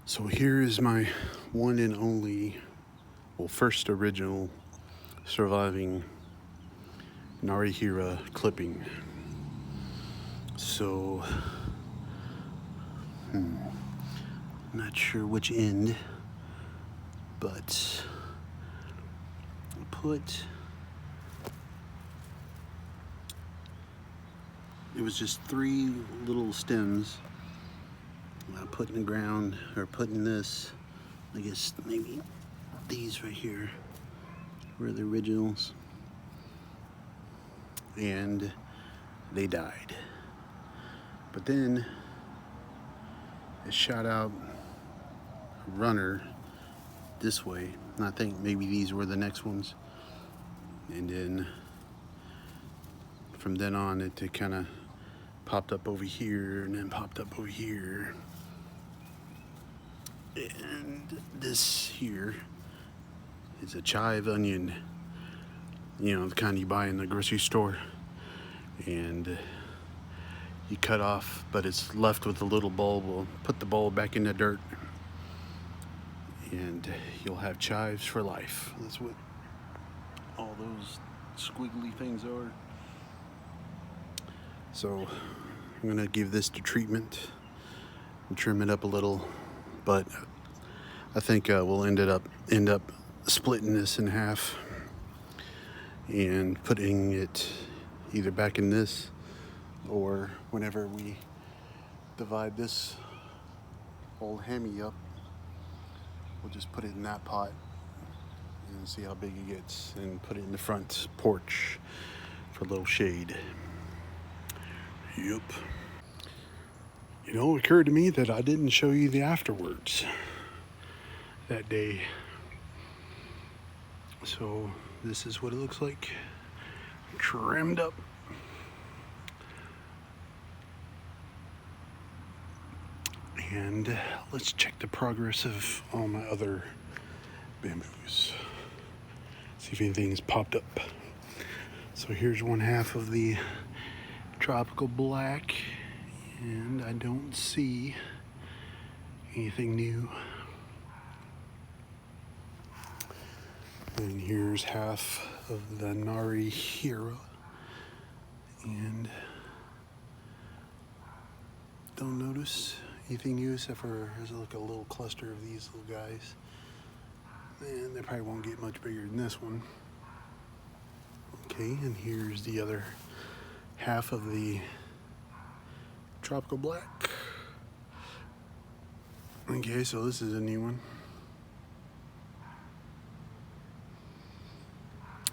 So here is my one and only, well, first original surviving Nari Hira clipping. So, not sure which end, but I put, it was just 3 little stems I put in the ground, or put in this, I guess maybe these right here were the originals, and they died. But then it shot out a runner this way, and I think maybe these were the next ones. And then from then on, it kind of popped up over here, and then popped up over here. And this here is a chive onion, you know, the kind you buy in the grocery store. And you cut off, but it's left with a little bulb. We'll put the bulb back in the dirt, and you'll have chives for life. That's what all those squiggly things are. So I'm gonna give this the treatment and trim it up a little, but I think we'll end up splitting this in half and putting it either back in this, or whenever we divide this old Hemi up, we'll just put it in that pot and see how big it gets, and put it in the front porch for a little shade. Yep. You know, it occurred to me that I didn't show you the afterwards that day. So this is what it looks like, trimmed up. And let's check the progress of all my other bamboos. See if anything's popped up. So here's one half of the tropical black, and I don't see anything new. And here's half of the Nari Hira, and don't notice anything new except for there's like a little cluster of these little guys, and they probably won't get much bigger than this one. Okay, and here's the other half of the tropical black. Okay, so this is a new one,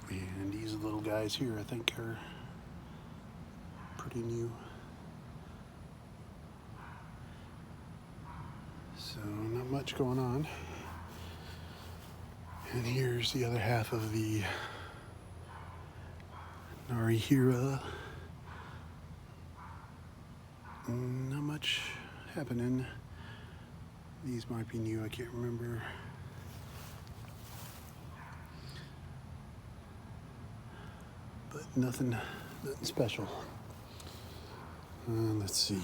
and these little guys here I think are pretty new. So not much going on. And here's the other half of the Nari Hira. Not much happening. These might be new, I can't remember. But nothing special. Let's see.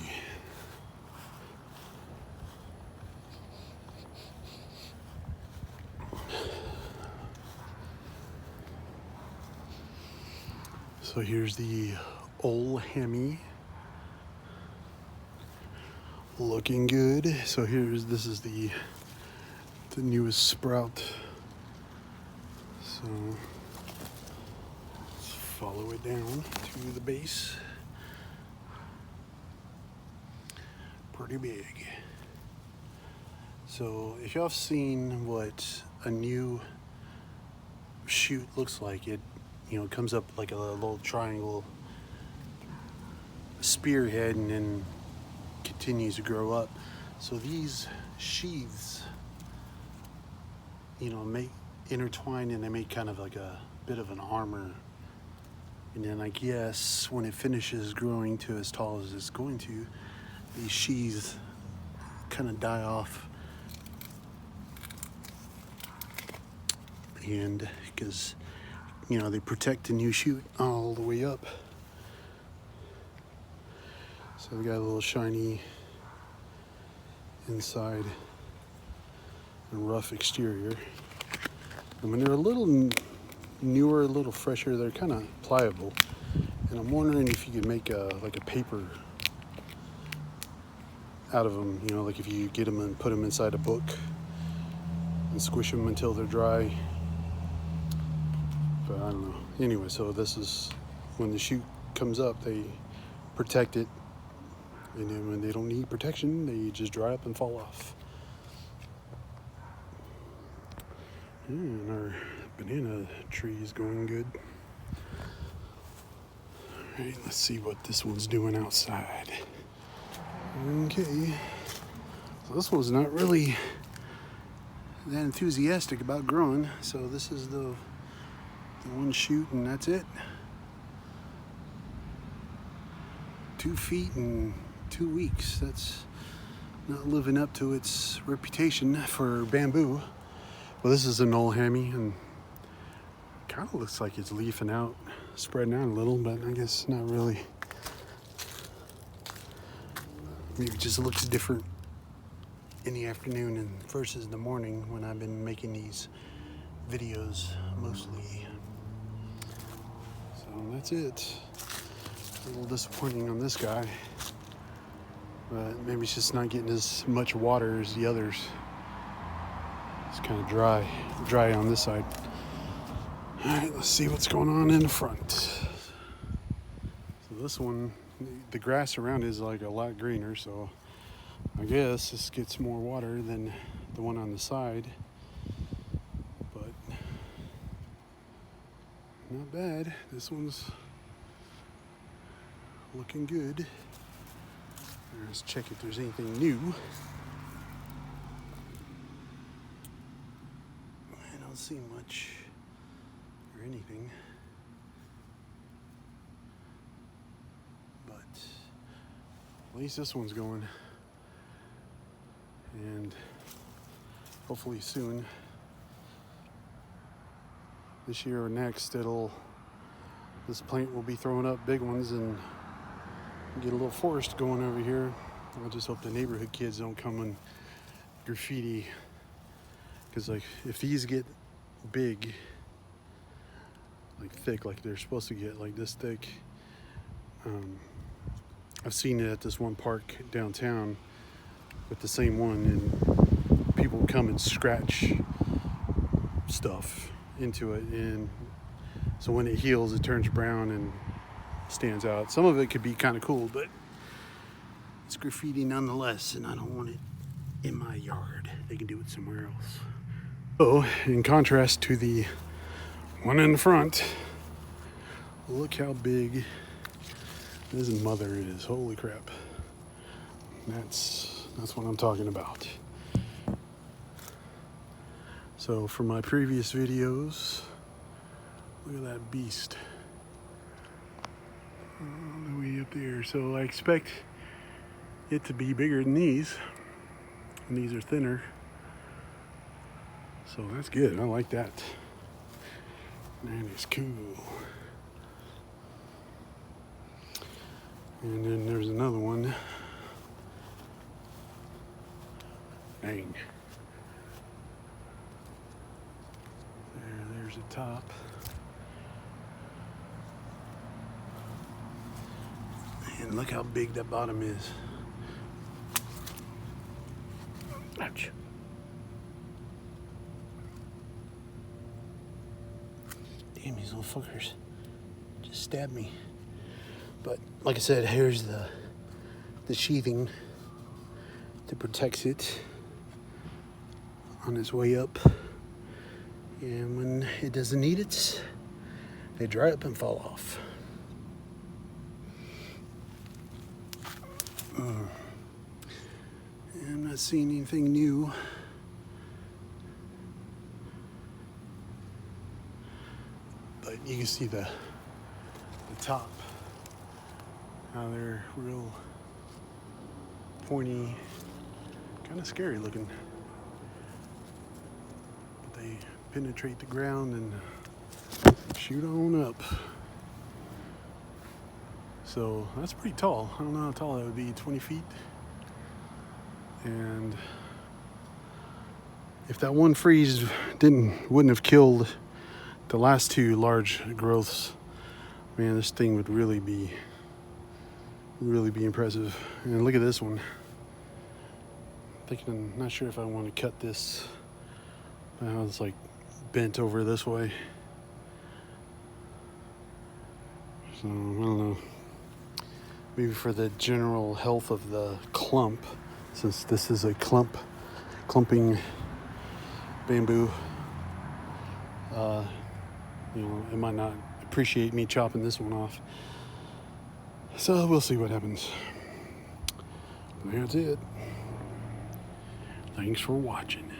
So here's the old Hemi, looking good. So this is the newest sprout. So let's follow it down to the base. Pretty big. So if y'all have seen what a new shoot looks like, it comes up like a little triangle spearhead and then continues to grow up. So these sheaths, may intertwine, and they make kind of like a bit of an armor. And then I guess when it finishes growing to as tall as it's going to, these sheaths kind of die off. And because they protect the new shoot all the way up. So we got a little shiny inside and rough exterior. And when they're a little newer, a little fresher, they're kind of pliable. And I'm wondering if you could make like a paper out of them, you know, like if you get them and put them inside a book and squish them until they're dry. But I don't know. Anyway, so this is when the shoot comes up, they protect it, and then when they don't need protection, they just dry up and fall off. And our banana tree is going good. All right, let's see what this one's doing outside. Okay, so this one's not really that enthusiastic about growing, so this is the one shoot and that's it. 2 feet in 2 weeks. That's not living up to its reputation for bamboo. Well, this is an old hammy and kind of looks like it's leafing out, spreading out a little, but I guess not really. Maybe it just looks different in the afternoon and versus the morning when I've been making these videos mostly. So that's it. A little disappointing on this guy, but maybe it's just not getting as much water as the others. It's kind of dry on this side. All right, let's see what's going on in the front. So this one, the grass around is like a lot greener, so I guess this gets more water than the one on the side, but not bad. This one's looking good. Let's check if there's anything new. I don't see much or anything, but at least this one's going, and hopefully soon, this year or next, this plant will be throwing up big ones and get a little forest going over here. I just hope the neighborhood kids don't come and graffiti, because like if these get big, like thick, like they're supposed to get, like this thick, I've seen it at this one park downtown with the same one, and people come and scratch stuff into it, and so when it heals it turns brown and stands out. Some of it could be kind of cool, but it's graffiti nonetheless, and I don't want it in my yard. They can do it somewhere else. So in contrast to the one in the front, look how big this mother is. Holy crap. That's what I'm talking about. So for my previous videos, look at that beast all the way up there. So I expect it to be bigger than these, and these are thinner. So that's good. I like that. That is cool. And then there's another one. Dang. There's the top. And look how big that bottom is. Ouch. Damn, these little fuckers just stabbed me. But like I said, here's the sheathing that protects it on its way up. And when it doesn't need it, they dry up and fall off. I'm not seeing anything new. But you can see the top, how they're real pointy, kind of scary looking. But they penetrate the ground and shoot on up. So that's pretty tall. I don't know how tall that would be, 20 feet. And if that one freeze wouldn't have killed the last two large growths, man, this thing would really be impressive. And look at this one. I'm not sure if I want to cut this. It's like bent over this way. So I don't know. Maybe for the general health of the clump, since this is a clumping bamboo, it might not appreciate me chopping this one off. So we'll see what happens. That's it. Thanks for watching.